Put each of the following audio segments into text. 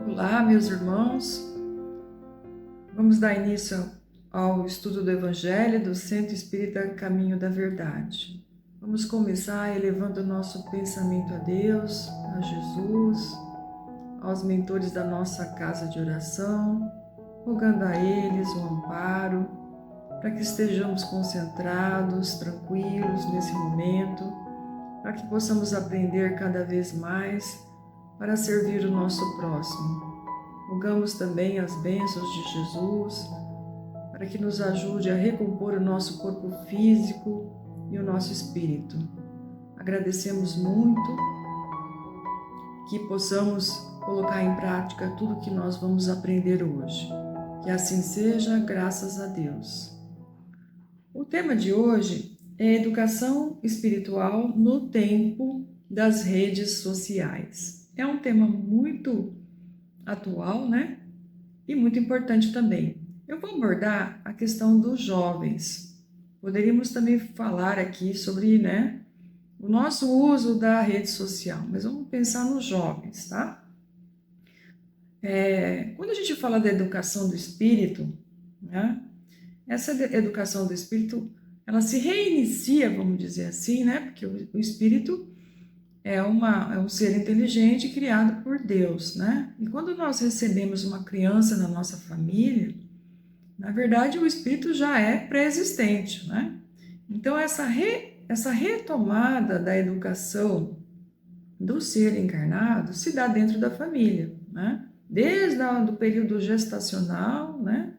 Olá, meus irmãos. Vamos dar início ao estudo do Evangelho do Centro Espírita Caminho da Verdade. Vamos começar elevando o nosso pensamento a Deus, a Jesus, aos mentores da nossa casa de oração, rogando a eles o amparo, para que estejamos concentrados, tranquilos nesse momento, para que possamos aprender cada vez mais para servir o nosso próximo. Rogamos também as bênçãos de Jesus para que nos ajude a recompor o nosso corpo físico e o nosso espírito. Agradecemos muito que possamos colocar em prática tudo que nós vamos aprender hoje. Que assim seja, graças a Deus. O tema de hoje é educação espiritual no tempo das redes sociais. É um tema muito atual, né? E muito importante também. Eu vou abordar a questão dos jovens. Poderíamos também falar aqui sobre, o nosso uso da rede social, mas vamos pensar nos jovens, tá? Quando a gente fala da educação do espírito, né? Essa educação do espírito, ela se reinicia, vamos dizer assim, né? Porque o espírito é um ser inteligente criado por Deus, né? E quando nós recebemos uma criança na nossa família, na verdade o espírito já é pré-existente, né? Então essa retomada da educação do ser encarnado se dá dentro da família, né? Desde o período gestacional, né?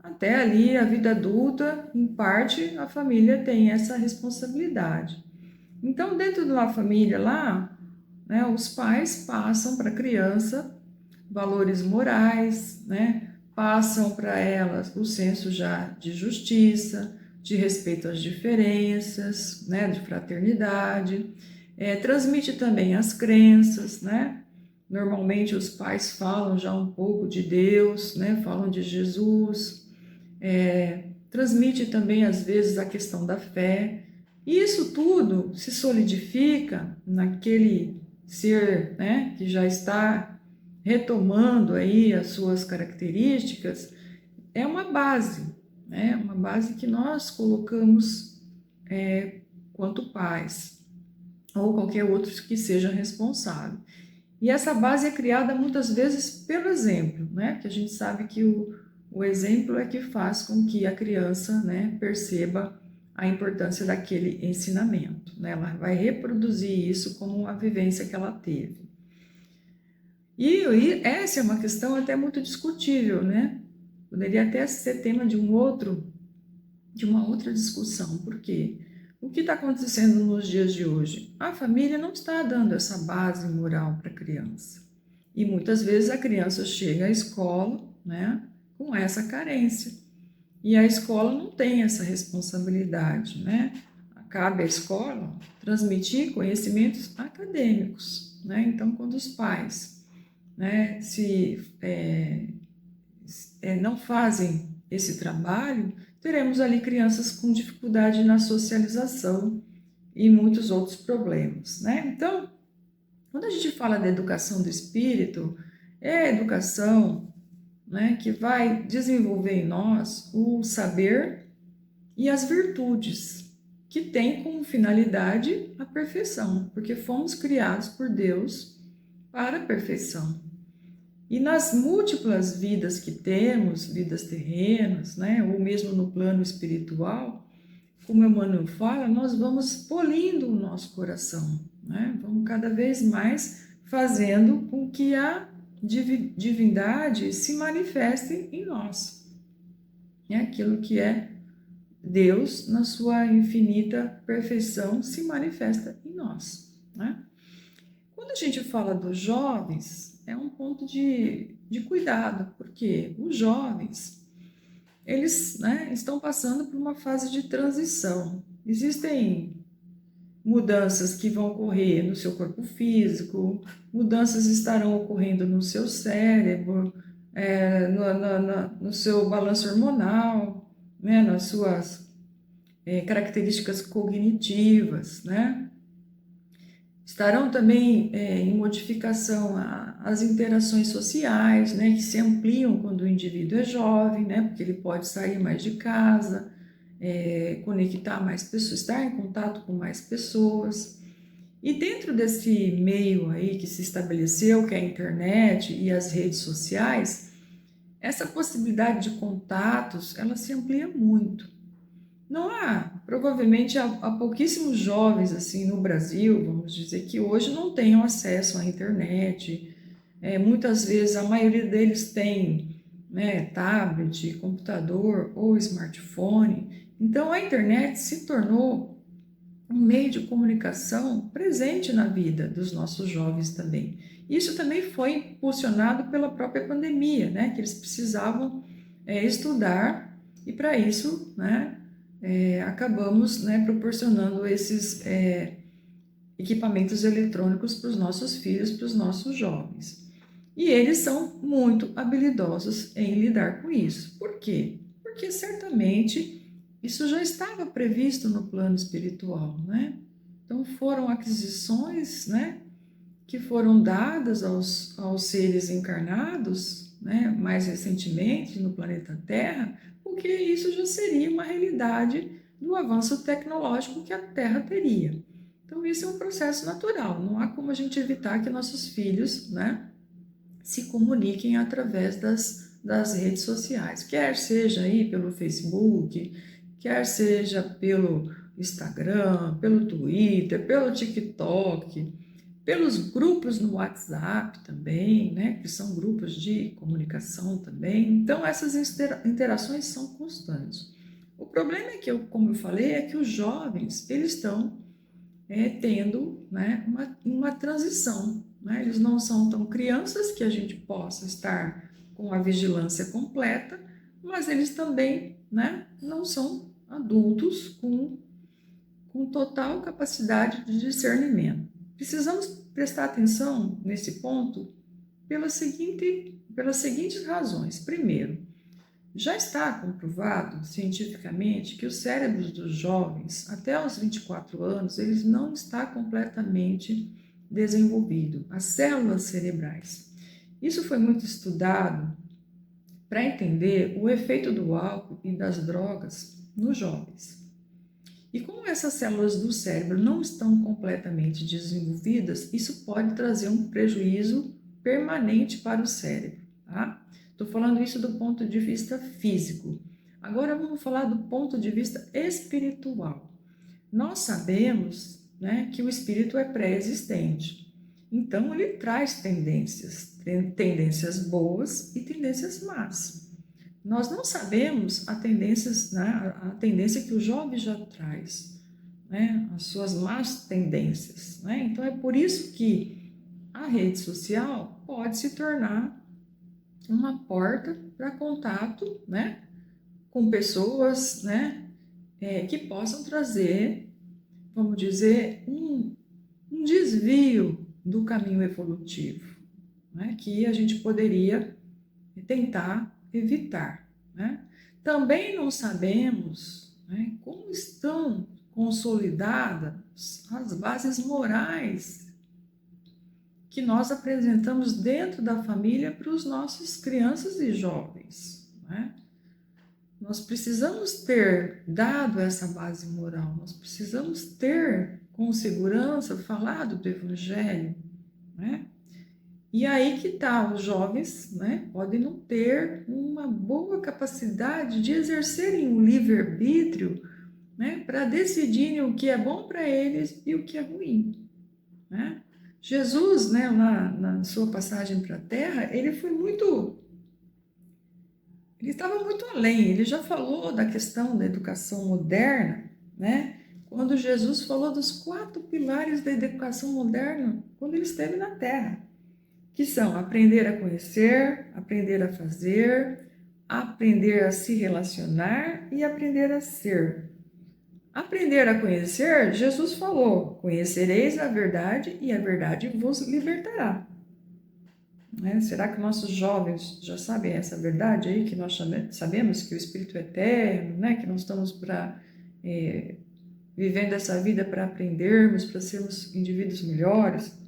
Até ali a vida adulta, em parte a família tem essa responsabilidade. Então, dentro de uma família lá, né, os pais passam para a criança valores morais, né, passam para elas o senso já de justiça, de respeito às diferenças, né, de fraternidade, transmite também as crenças, né? Normalmente os pais falam já um pouco de Deus, né, falam de Jesus, transmite também às vezes a questão da fé. E isso tudo se solidifica naquele ser, né, que já está retomando aí as suas características, é uma base, né, uma base que nós colocamos quanto pais, ou qualquer outro que seja responsável. E essa base é criada muitas vezes pelo exemplo, né, que a gente sabe que o exemplo é que faz com que a criança, né, perceba a importância daquele ensinamento, né? Ela vai reproduzir isso como uma vivência que ela teve. E essa é uma questão até muito discutível, né? Poderia até ser tema de uma outra discussão, porque o que está acontecendo nos dias de hoje? A família não está dando essa base moral para a criança. E muitas vezes a criança chega à escola, né, com essa carência. E a escola não tem essa responsabilidade, né? Cabe à escola transmitir conhecimentos acadêmicos, né? Então, quando os pais, né, não fazem esse trabalho, teremos ali crianças com dificuldade na socialização e muitos outros problemas, né? Então, quando a gente fala da educação do espírito, é a educação, né, que vai desenvolver em nós o saber e as virtudes, que tem como finalidade a perfeição, porque fomos criados por Deus para a perfeição. E nas múltiplas vidas que temos, vidas terrenas, né, ou mesmo no plano espiritual, como Emmanuel fala, nós vamos polindo o nosso coração, né? Vamos cada vez mais fazendo com que a divindade se manifeste em nós. É aquilo que é Deus, na sua infinita perfeição, se manifesta em nós, né? Quando a gente fala dos jovens, é um ponto de cuidado, porque os jovens, eles, né, estão passando por uma fase de transição. Existem mudanças que vão ocorrer no seu corpo físico, mudanças estarão ocorrendo no seu cérebro, no seu balanço hormonal, né, nas suas características cognitivas, né? Estarão também em modificação as interações sociais, né, que se ampliam quando o indivíduo é jovem, né, porque ele pode sair mais de casa, conectar mais pessoas, estar em contato com mais pessoas. E dentro desse meio aí que se estabeleceu, que é a internet e as redes sociais, essa possibilidade de contatos, ela se amplia muito. Não há, provavelmente há pouquíssimos jovens assim no Brasil, vamos dizer, que hoje não tenham acesso à internet. Muitas vezes a maioria deles tem, né, tablet, computador ou smartphone. Então a internet se tornou um meio de comunicação presente na vida dos nossos jovens também. Isso também foi impulsionado pela própria pandemia, né, que eles precisavam estudar e para isso, né, acabamos, né, proporcionando esses equipamentos eletrônicos para os nossos filhos, para os nossos jovens. E eles são muito habilidosos em lidar com isso. Por quê? Porque certamente isso já estava previsto no plano espiritual, né? Então foram aquisições, né, que foram dadas aos seres encarnados, né, mais recentemente no planeta Terra, porque isso já seria uma realidade do avanço tecnológico que a Terra teria. Então isso é um processo natural, não há como a gente evitar que nossos filhos, né, se comuniquem através das redes sociais, quer seja aí pelo Facebook, quer seja pelo Instagram, pelo Twitter, pelo TikTok, pelos grupos no WhatsApp também, né, que são grupos de comunicação também. Então essas interações são constantes. O problema é que, como eu falei, é que os jovens, eles estão tendo, né, uma transição, né? Eles não são tão crianças que a gente possa estar com a vigilância completa, mas eles também, né, não são adultos com total capacidade de discernimento. Precisamos prestar atenção nesse ponto pelas seguintes razões. Primeiro, já está comprovado cientificamente que os cérebros dos jovens, até os 24 anos, eles não está completamente desenvolvido, as células cerebrais. Isso foi muito estudado para entender o efeito do álcool e das drogas nos jovens. E como essas células do cérebro não estão completamente desenvolvidas, isso pode trazer um prejuízo permanente para o cérebro, tá? Estou falando isso do ponto de vista físico. Agora vamos falar do ponto de vista espiritual. Nós sabemos, né, que o espírito é pré-existente. Então ele traz tendências boas e tendências más. Nós não sabemos né, a tendência que o jovem já traz, né, as suas más tendências, né? Então é por isso que a rede social pode se tornar uma porta para contato, né, com pessoas, né, que possam trazer, vamos dizer, um desvio do caminho evolutivo, né, que a gente poderia tentar evitar, né? Também não sabemos, né, como estão consolidadas as bases morais que nós apresentamos dentro da família para os nossos crianças e jovens, né? Nós precisamos ter dado essa base moral, nós precisamos ter com segurança falado do Evangelho, né? E aí que tá, os jovens, né, podem não ter uma boa capacidade de exercerem o livre-arbítrio, né, para decidirem o que é bom para eles e o que é ruim, né? Jesus, né, lá na sua passagem para a Terra, ele estava muito além, ele já falou da questão da educação moderna, né? Quando Jesus falou dos 4 pilares da educação moderna, quando ele esteve na Terra, que são aprender a conhecer, aprender a fazer, aprender a se relacionar e aprender a ser. Aprender a conhecer, Jesus falou: conhecereis a verdade e a verdade vos libertará. Né? Será que nossos jovens já sabem essa verdade aí, que nós sabemos que o Espírito é eterno, né? Que nós estamos vivendo essa vida para aprendermos, para sermos indivíduos melhores?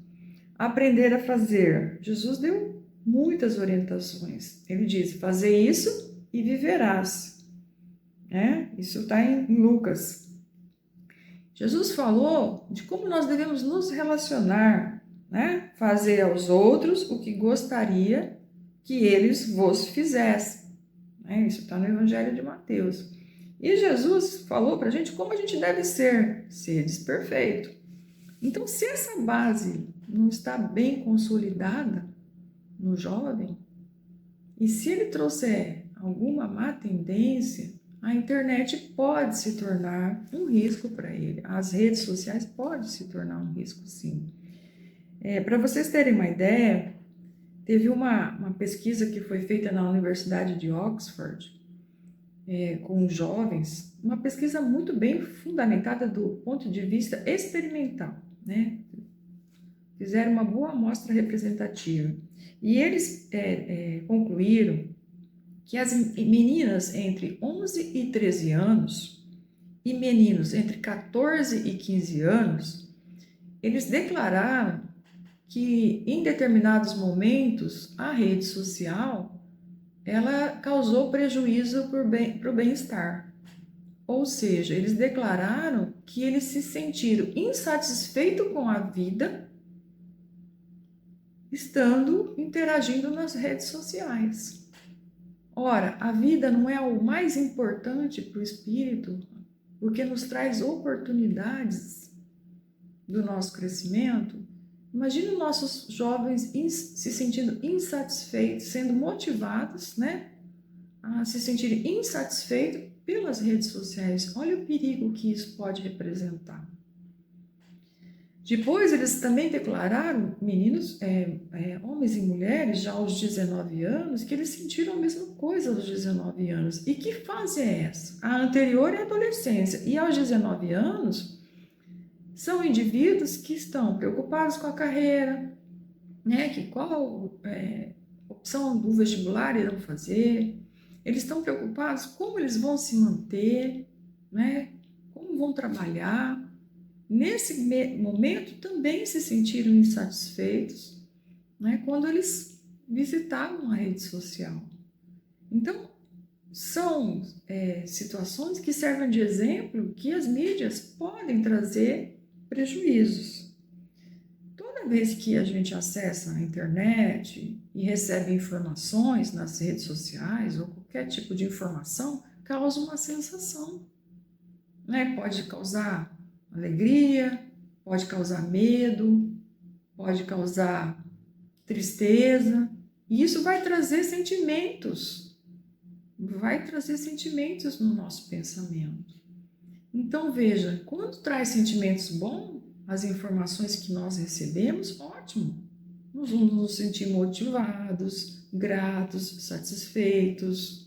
aprender a fazer? Jesus deu muitas orientações. Ele diz: fazer isso e viverás. Isso está em Lucas. Jesus falou de como nós devemos nos relacionar, fazer aos outros o que gostaria que eles vos fizessem. Isso está no Evangelho de Mateus. E Jesus falou para a gente como a gente deve ser perfeito. Então, se essa base não está bem consolidada no jovem, e se ele trouxer alguma má tendência, a internet pode se tornar um risco para ele. As redes sociais podem se tornar um risco, sim. Para vocês terem uma ideia, teve uma pesquisa que foi feita na Universidade de Oxford, com jovens, uma pesquisa muito bem fundamentada do ponto de vista experimental, Fizeram uma boa amostra representativa. E eles concluíram que as meninas entre 11 e 13 anos e meninos entre 14 e 15 anos, eles declararam que em determinados momentos a rede social ela causou prejuízo para o bem-estar. Ou seja, eles declararam que eles se sentiram insatisfeitos com a vida interagindo nas redes sociais. Ora, a vida não é o mais importante para o espírito, porque nos traz oportunidades do nosso crescimento. Imagina os nossos jovens se sentindo insatisfeitos, sendo motivados, a se sentirem insatisfeitos pelas redes sociais. Olha o perigo que isso pode representar. Depois, eles também declararam, meninos, homens e mulheres, já aos 19 anos, que eles sentiram a mesma coisa aos 19 anos. E que fase é essa? A anterior é a adolescência. E aos 19 anos, são indivíduos que estão preocupados com a carreira, que qual opção do vestibular irão fazer. Eles estão preocupados como eles vão se manter, como vão trabalhar. Nesse momento, também se sentiram insatisfeitos, quando eles visitavam a rede social. Então, são situações que servem de exemplo que as mídias podem trazer prejuízos. Toda vez que a gente acessa a internet e recebe informações nas redes sociais ou qualquer tipo de informação, causa uma sensação. Pode causar alegria, pode causar medo, pode causar tristeza, e isso vai trazer sentimentos no nosso pensamento. Então, veja, quando traz sentimentos bons, as informações que nós recebemos, ótimo, nós vamos nos sentir motivados, gratos, satisfeitos,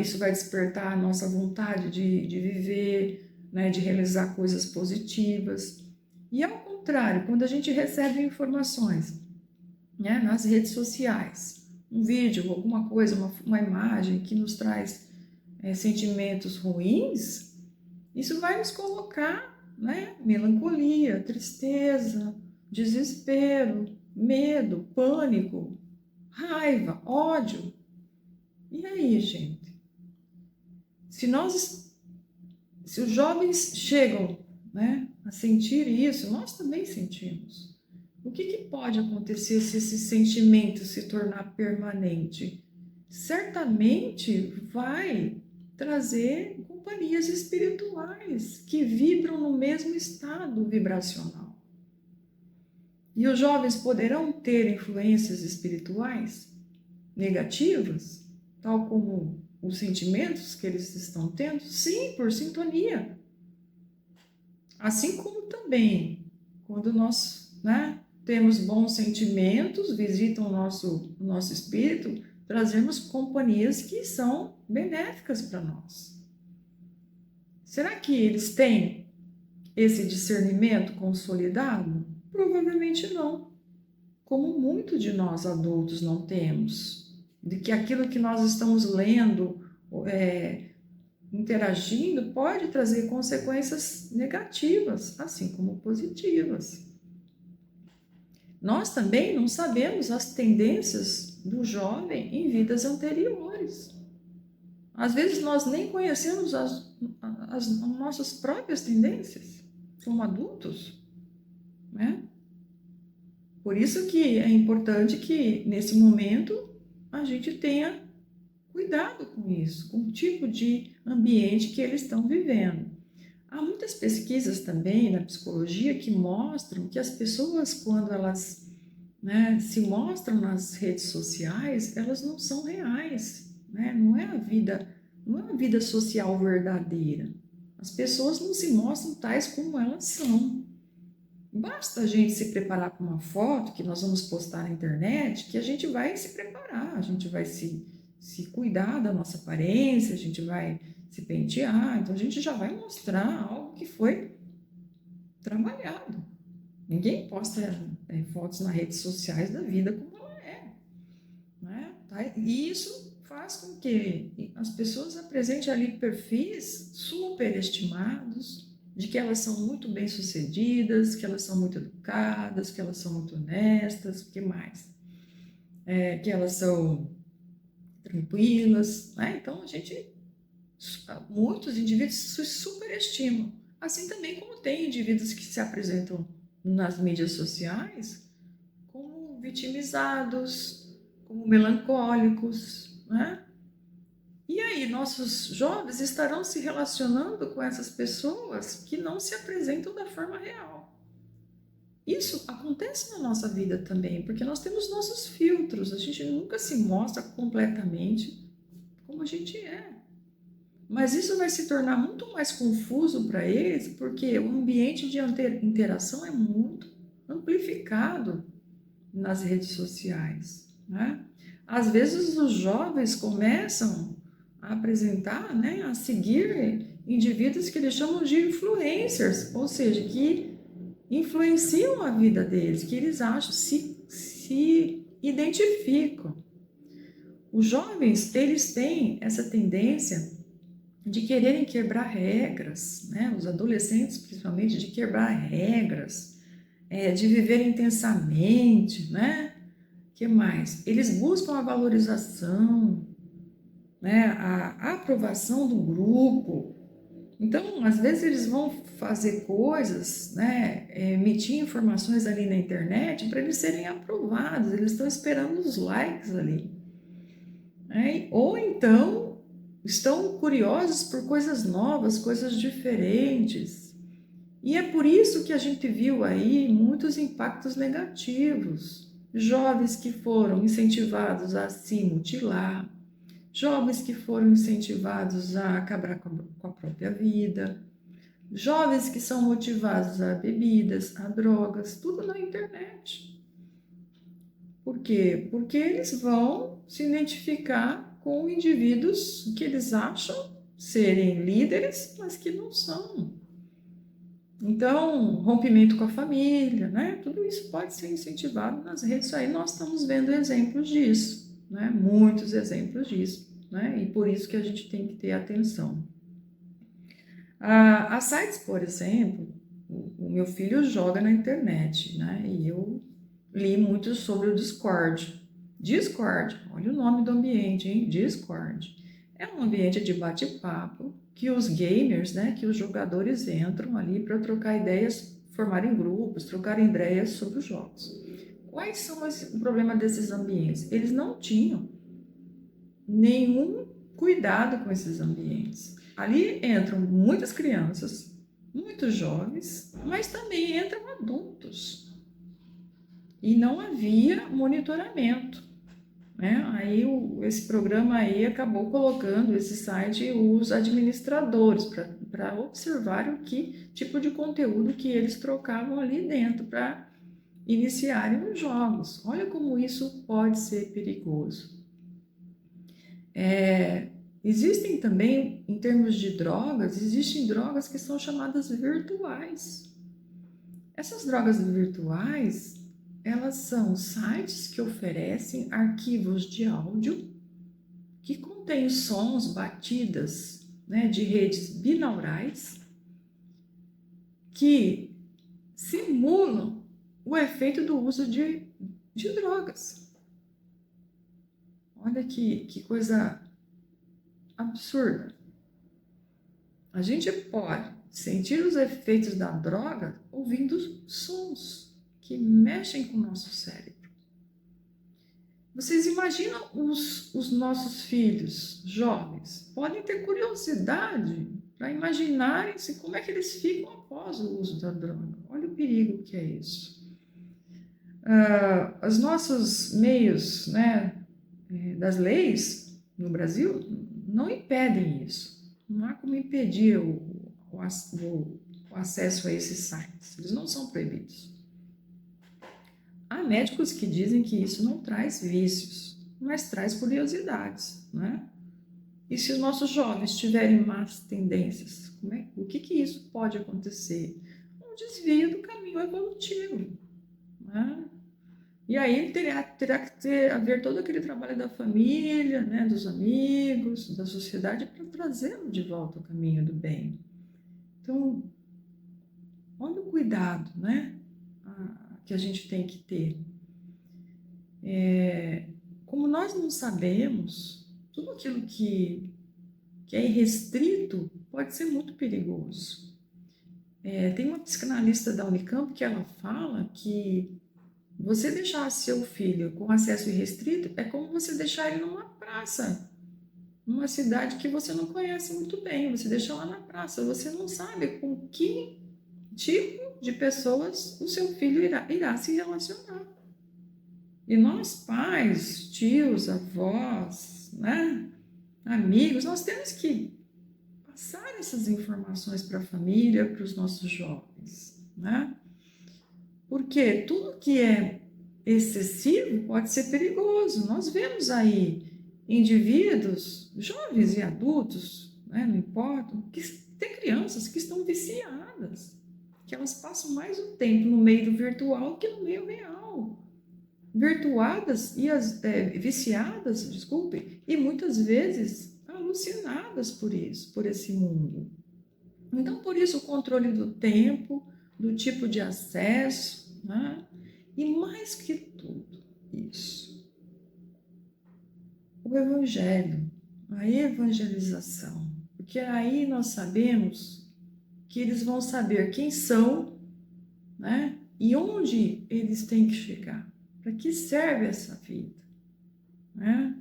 isso vai despertar a nossa vontade de viver, de realizar coisas positivas. E ao contrário, quando a gente recebe informações nas redes sociais, um vídeo, alguma coisa, uma imagem que nos traz sentimentos ruins, isso vai nos colocar melancolia, tristeza, desespero, medo, pânico, raiva, ódio. E aí, gente? Se os jovens chegam a sentir isso, nós também sentimos. O que pode acontecer se esse sentimento se tornar permanente? Certamente vai trazer companhias espirituais que vibram no mesmo estado vibracional. E os jovens poderão ter influências espirituais negativas, tal como os sentimentos que eles estão tendo, sim, por sintonia. Assim como também, quando nós temos bons sentimentos, visitam o nosso espírito, trazemos companhias que são benéficas para nós. Será que eles têm esse discernimento consolidado? Provavelmente não. Como muitos de nós adultos não temos. De que aquilo que nós estamos lendo, interagindo, pode trazer consequências negativas, assim como positivas. nós também não sabemos as tendências do jovem em vidas anteriores. Às vezes nós nem conhecemos as nossas próprias tendências como adultos, né? Por isso que é importante que, nesse momento, a gente tenha cuidado com isso, com o tipo de ambiente que eles estão vivendo. Há muitas pesquisas também na psicologia que mostram que as pessoas, quando elas, né, se mostram nas redes sociais, elas não são reais, né? Não é a vida social verdadeira. As pessoas não se mostram tais como elas são. Basta a gente se preparar para uma foto que nós vamos postar na internet, que a gente vai se preparar, a gente vai se cuidar da nossa aparência, a gente vai se pentear, então a gente já vai mostrar algo que foi trabalhado. Ninguém posta fotos nas redes sociais da vida como ela é, né? E isso faz com que as pessoas apresentem ali perfis superestimados, de que elas são muito bem-sucedidas, que elas são muito educadas, que elas são muito honestas, o que mais? Que elas são tranquilas, né? Então, muitos indivíduos se superestimam, assim também como tem indivíduos que se apresentam nas mídias sociais como vitimizados, como melancólicos, né? E aí, nossos jovens estarão se relacionando com essas pessoas que não se apresentam da forma real. Isso acontece na nossa vida também, porque nós temos nossos filtros, a gente nunca se mostra completamente como a gente é. Mas isso vai se tornar muito mais confuso para eles, porque o ambiente de interação é muito amplificado nas redes sociais, né? Às vezes os jovens começam a apresentar, né, a seguir indivíduos que eles chamam de influencers, ou seja, que influenciam a vida deles, que eles acham, se identificam. Os jovens, eles têm essa tendência de quererem quebrar regras, né? Os adolescentes, principalmente, de quebrar regras, de viver intensamente, né? Que mais? Eles buscam a valorização, né? A aprovação do grupo. Então, às vezes eles vão fazer coisas, né? Emitir informações ali na internet para eles serem aprovados. Eles estão esperando os likes ali, né? Ou então estão curiosos por coisas novas, coisas diferentes. E é por isso que a gente viu aí muitos impactos negativos. Jovens que foram incentivados a se mutilar, jovens que foram incentivados a acabar com a própria vida, jovens que são motivados a bebidas, a drogas, tudo na internet. Por quê? Porque eles vão se identificar com indivíduos que eles acham serem líderes, mas que não são. Então, rompimento com a família, né? Tudo isso pode ser incentivado nas redes. Aí nós estamos vendo exemplos disso, né? Muitos exemplos disso, né? E por isso que a gente tem que ter atenção. As sites, por exemplo, o meu filho joga na internet, né? E eu li muito sobre o Discord. Discord, olha o nome do ambiente, hein? Discord. É um ambiente de bate-papo que os gamers, né, que os jogadores entram ali para trocar ideias, formarem grupos, trocarem ideias sobre os jogos. Quais são o problema desses ambientes? Eles não tinham nenhum cuidado com esses ambientes. Ali entram muitas crianças, muitos jovens, mas também entram adultos. E não havia monitoramento, né? Aí esse programa aí acabou colocando esse site os administradores para observar o que tipo de conteúdo que eles trocavam ali dentro para iniciarem os jogos. Olha como isso pode ser perigoso. Existem também, em termos de drogas, existem drogas que são chamadas virtuais. Essas drogas virtuais, elas são sites que oferecem arquivos de áudio que contêm sons, batidas, né, de redes binaurais que simulam o efeito do uso de drogas. Olha que coisa absurda. A gente pode sentir os efeitos da droga ouvindo sons que mexem com o nosso cérebro. Vocês imaginam os nossos filhos jovens podem ter curiosidade para imaginarem-se como é que eles ficam após o uso da droga. Olha o perigo que é isso. Os nossos meios, né, das leis no Brasil não impedem isso. Não há como impedir o acesso a esses sites. Eles não são proibidos. Há médicos que dizem que isso não traz vícios, mas traz curiosidades, né? E se os nossos jovens tiverem más tendências, o que isso pode acontecer? Um desvio do caminho evolutivo, né? E aí terá que haver todo aquele trabalho da família, né, dos amigos, da sociedade, para trazê-lo de volta ao caminho do bem. Então, olha o cuidado, né, que a gente tem que ter. Como nós não sabemos, tudo aquilo que é irrestrito pode ser muito perigoso. Tem uma psicanalista da Unicamp que ela fala que você deixar seu filho com acesso irrestrito é como você deixar ele numa praça, numa cidade que você não conhece muito bem. Você deixa lá na praça, você não sabe com que tipo de pessoas o seu filho irá se relacionar. E nós, pais, tios, avós, né, amigos, nós temos que passar essas informações para a família, para os nossos jovens, né? Porque tudo que é excessivo pode ser perigoso. Nós vemos aí indivíduos, jovens e adultos, né, não importa, que tem crianças que estão viciadas, que elas passam mais o tempo no meio do virtual que no meio real. Virtuadas e viciadas, desculpe, e muitas vezes alucinadas por isso, por esse mundo. Então, por isso, o controle do tempo, do tipo de acesso, né? E mais que tudo isso, o Evangelho, a evangelização, porque aí nós sabemos que eles vão saber quem são, né? E onde eles têm que chegar, para que serve essa vida, né?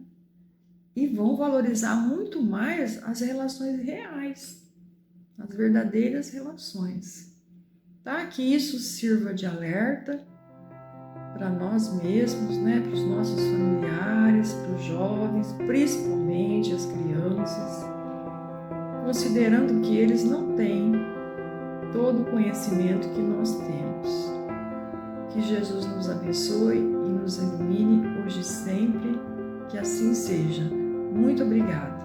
E vão valorizar muito mais as relações reais, as verdadeiras relações, tá? Que isso sirva de alerta para nós mesmos, né? Para os nossos familiares, para os jovens, principalmente as crianças, considerando que eles não têm todo o conhecimento que nós temos. Que Jesus nos abençoe e nos ilumine hoje e sempre, que assim seja. Muito obrigada.